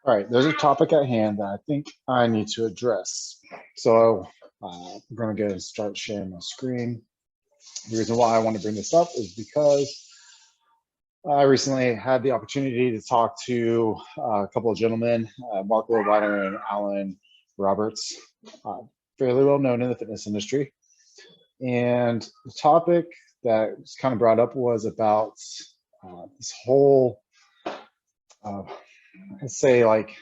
All right, there's a topic at hand that I think I need to address. So I'm going to go and start sharing my screen. The reason why I want to bring this up is because I recently had the opportunity to talk to a couple of gentlemen, Mark Lowliner and Alan Roberts, uh, fairly well known in the fitness industry. And the topic that was kind of brought up was about this whole, let's say, like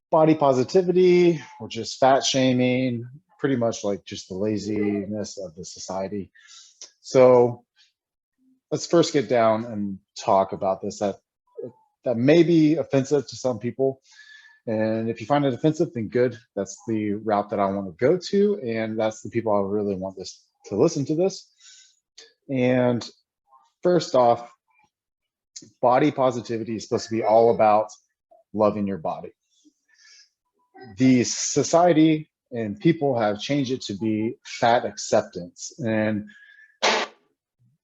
body positivity or just fat shaming, pretty much like just the laziness of the society. So let's first get down and talk about this that may be offensive to some people. And if you find it offensive, then good. That's the route that I want to go to. And that's the people I really want this to listen to this. And first off, body positivity is supposed to be all about loving your body. The society and people have changed it to be fat acceptance. And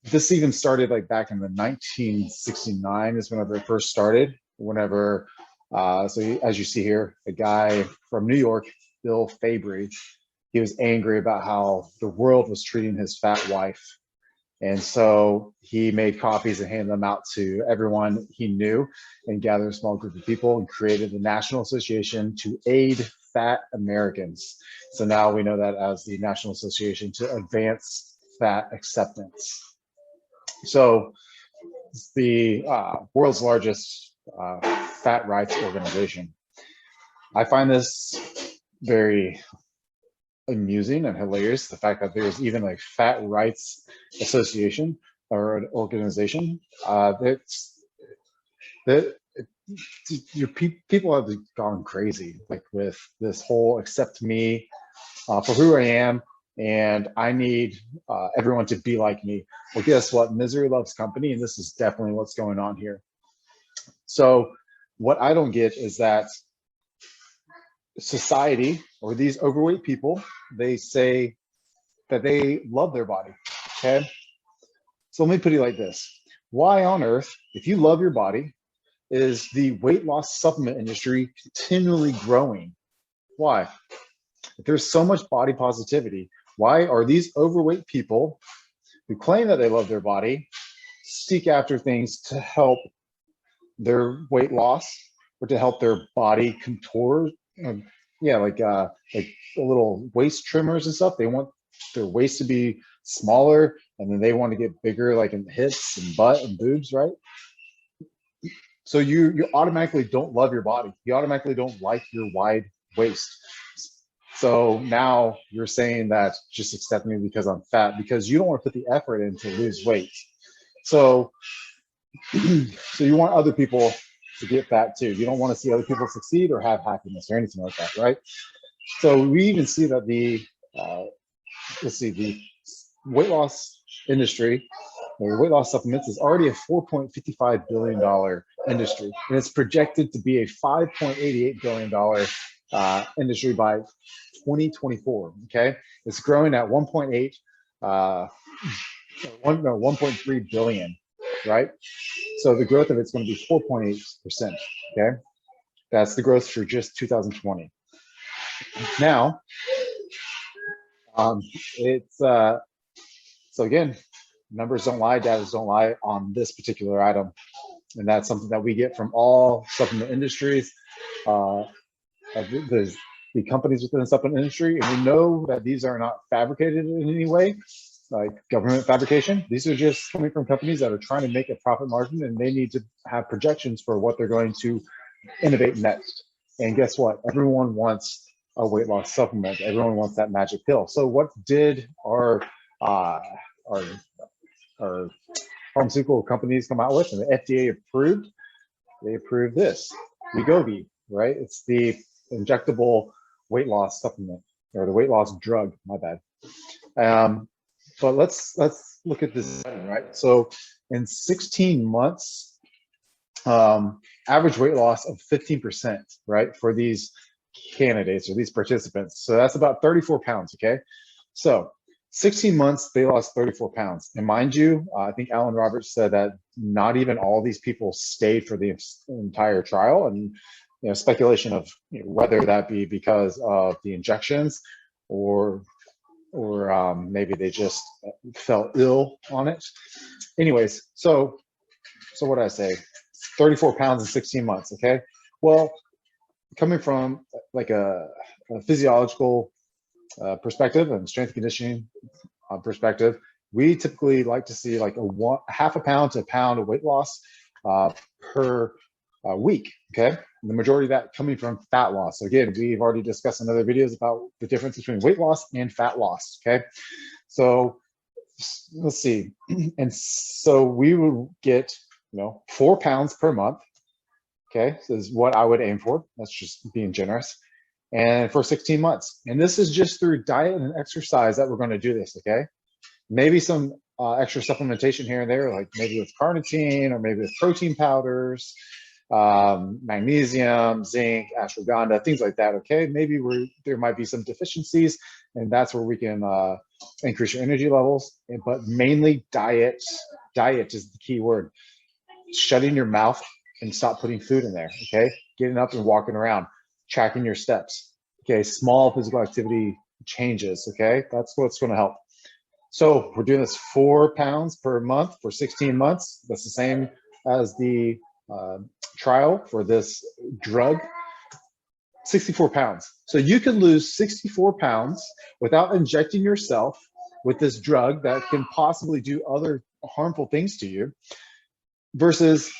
this even started like back in the 1969 is whenever it first started. Whenever, so as you see here, a guy from New York, Bill Fabry, he was angry about how the world was treating his fat wife. And so he made copies and handed them out to everyone he knew and gathered a small group of people and created the National Association to Aid Fat Americans. So now we know that as the National Association to Advance Fat Acceptance. So it's the world's largest fat rights organization. I find this very amusing and hilarious, the fact that there's even a fat rights association or an organization people have gone crazy, like with this whole accept me for who I am, and I need everyone to be like me. Well, guess what? Misery loves company, and this is definitely what's going on here. So what I don't get is that society or these overweight people, they say that they love their body, okay? So let me put it like this. Why on earth, if you love your body, is the weight loss supplement industry continually growing? Why? If there's so much body positivity, why are these overweight people who claim that they love their body seek after things to help their weight loss or to help their body contour? Yeah, like little waist trimmers and stuff. They want their waist to be smaller, and then they want to get bigger, like in hips and butt and boobs, right? So you automatically don't love your body. You automatically don't like your wide waist. So now you're saying that just accept me because I'm fat, because you don't want to put the effort in to lose weight. So you want other people to get fat too. You don't want to see other people succeed or have happiness or anything like that, right? So we even see that the weight loss industry or weight loss supplements is already a $4.55 billion industry, and it's projected to be a $5.88 billion industry by 2024. Okay, it's growing at 1.3 billion, right? So the growth of it's going to be 4.8%. Okay, that's the growth for just 2020. Now, it's so again, numbers don't lie, data don't lie on this particular item, and that's something that we get from all supplement industries, the companies within the supplement industry, and we know that these are not fabricated in any way, like government fabrication. These are just coming from companies that are trying to make a profit margin, and they need to have projections for what they're going to innovate next. And guess what? Everyone wants a weight loss supplement. Everyone wants that magic pill. So what did our pharmaceutical companies come out with, and the FDA approved? They approved this, Wegovy, right? It's the injectable weight loss supplement, or the weight loss drug, my bad. But let's look at this, right? So in 16 months, average weight loss of 15%, right, for these candidates or these participants. So that's about 34 pounds, okay? So 16 months, they lost 34 pounds. And mind you, I think Alan Roberts said that not even all these people stayed for the entire trial. And speculation of whether that be because of the injections or maybe they just fell ill on it. Anyways, so what did I say? 34 pounds in 16 months. Okay. Well, coming from like a physiological perspective and strength conditioning perspective, we typically like to see like half a pound to a pound of weight loss per week. Okay. The majority of that coming from fat loss. So again, we've already discussed in other videos about the difference between weight loss and fat loss. Okay. So let's see. And so we would get, 4 pounds per month. Okay. So this is what I would aim for. That's just being generous. And for 16 months. And this is just through diet and exercise that we're going to do this. Okay. Maybe some extra supplementation here and there, like maybe with carnitine or maybe with protein powders, magnesium, zinc, ashwagandha, things like that. Okay, maybe there might be some deficiencies, and that's where we can increase your energy levels. But mainly diet. Diet is the key word. Shutting your mouth and stop putting food in there. Okay, getting up and walking around, tracking your steps. Okay, small physical activity changes. Okay, that's what's going to help. So we're doing this 4 pounds per month for 16 months. That's the same as the trial for this drug. 64 pounds. So you can lose 64 pounds without injecting yourself with this drug that can possibly do other harmful things to you versus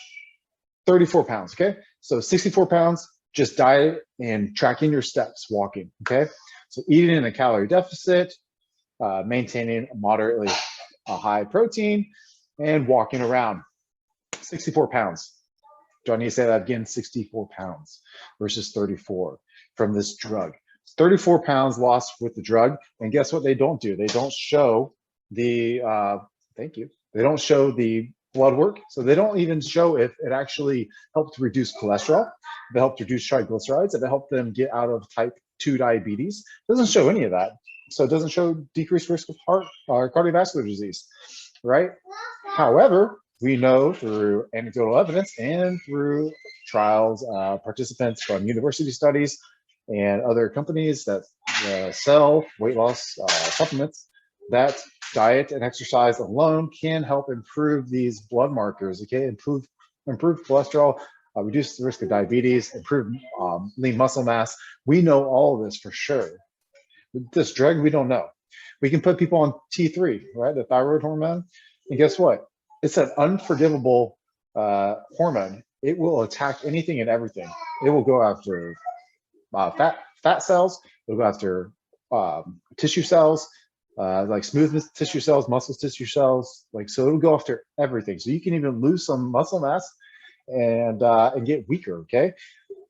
34 pounds. Okay. So 64 pounds, just diet and tracking your steps, walking. Okay. So eating in a calorie deficit, maintaining moderately high protein, and walking around. 64 pounds. Do I need to say that again? 64 pounds versus 34 from this drug. 34 pounds lost with the drug. And guess what they don't do? They don't show the, thank you. They don't show the blood work. So they don't even show if it actually helped reduce cholesterol, if it helped reduce triglycerides, if it helped them get out of type 2 diabetes. It doesn't show any of that. So it doesn't show decreased risk of heart or cardiovascular disease, right? However, we know through anecdotal evidence and through trials, participants from university studies and other companies that sell weight loss supplements, that diet and exercise alone can help improve these blood markers, okay? Improve cholesterol, reduce the risk of diabetes, improve lean muscle mass. We know all of this for sure. With this drug, we don't know. We can put people on T3, right? The thyroid hormone. And guess what? It's an unforgivable hormone. It will attack anything and everything. It will go after fat cells. It'll go after tissue cells, like smooth tissue cells, muscle tissue cells. Like, so it'll go after everything. So you can even lose some muscle mass and get weaker. Okay,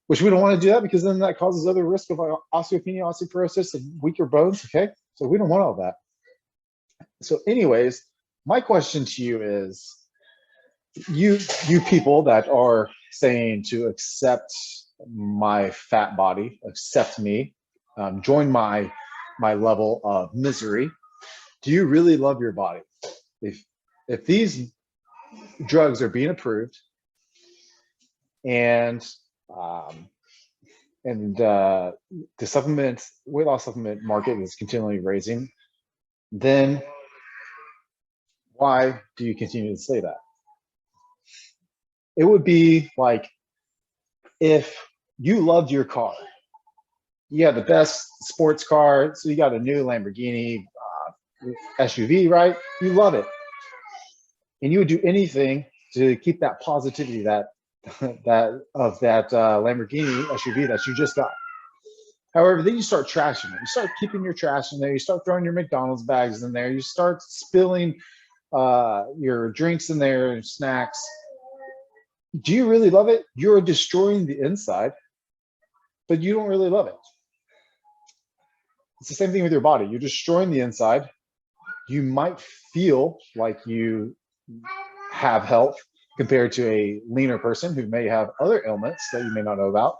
which we don't want to do that because then that causes other risk of osteopenia, osteoporosis, and weaker bones. Okay, so we don't want all that. So, anyways. My question to you is, you people that are saying to accept my fat body, accept me, join my level of misery, do you really love your body? If these drugs are being approved and the weight loss supplement market is continually raising, then why do you continue to say that? It would be like if you loved your car. You have the best sports car, so you got a new Lamborghini SUV, right? You love it. And you would do anything to keep that positivity that Lamborghini SUV that you just got. However, then you start trashing it. You start keeping your trash in there. You start throwing your McDonald's bags in there. You start spilling your drinks in there and snacks. Do you really love it? You're destroying the inside, but you don't really love it. It's the same thing with your body. You're destroying the inside. You might feel like you have health compared to a leaner person who may have other ailments that you may not know about.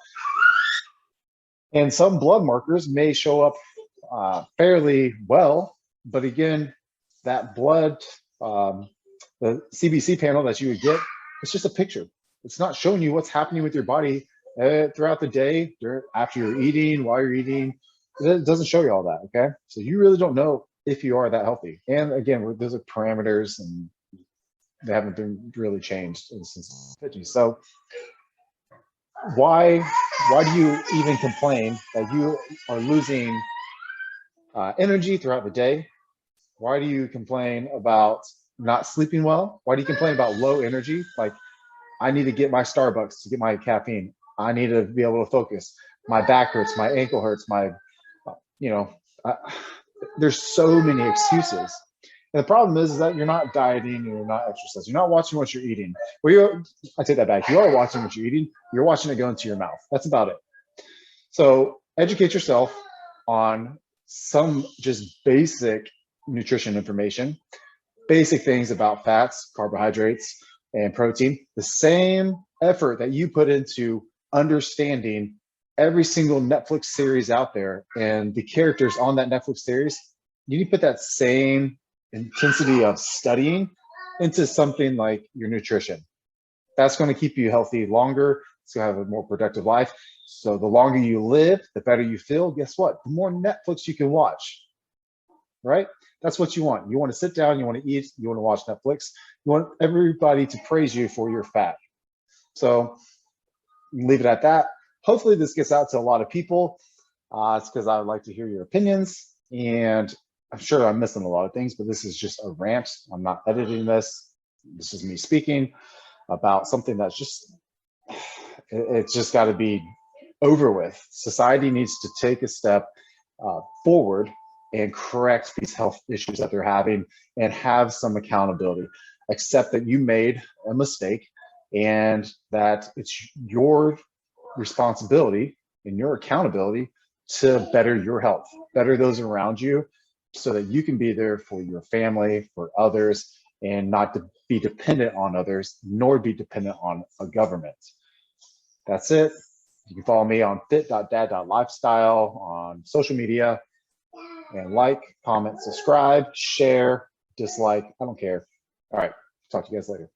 And some blood markers may show up fairly well, but again, that blood, the CBC panel that you would get, it's just a picture. It's not showing you what's happening with your body throughout the day, after you're eating, while you're eating. It doesn't show you all that, okay? So you really don't know if you are that healthy. And again, those are parameters, and they haven't been really changed since the 50s. So why do you even complain that you are losing energy throughout the day? Why do you complain about not sleeping well? Why do you complain about low energy? Like, I need to get my Starbucks to get my caffeine. I need to be able to focus. My back hurts, my ankle hurts, you know, uh, there's so many excuses. And the problem is that you're not dieting, and you're not exercising, you're not watching what you're eating. I take that back. You are watching what you're eating. You're watching it go into your mouth. That's about it. So educate yourself on some just basic nutrition information, basic things about fats, carbohydrates, and protein. The same effort that you put into understanding every single Netflix series out there and the characters on that Netflix series, you need to put that same intensity of studying into something like your nutrition. That's going to keep you healthy longer. It's going to have a more productive life. So the longer you live, the better you feel. Guess what? The more Netflix you can watch, right? That's what you want. You want to sit down, you want to eat, you want to watch Netflix. You want everybody to praise you for your fat. So leave it at that. Hopefully this gets out to a lot of people. It's because I would like to hear your opinions, and I'm sure I'm missing a lot of things, but this is just a rant. I'm not editing this. This is me speaking about something that's just, it's just got to be over with. Society needs to take a step forward and correct these health issues that they're having and have some accountability. Accept that you made a mistake and that it's your responsibility and your accountability to better your health, better those around you, so that you can be there for your family, for others, and not to be dependent on others, nor be dependent on a government. That's it. You can follow me on fit.dad.lifestyle on social media, and like, comment, subscribe, share, dislike. I don't care. All right. Talk to you guys later.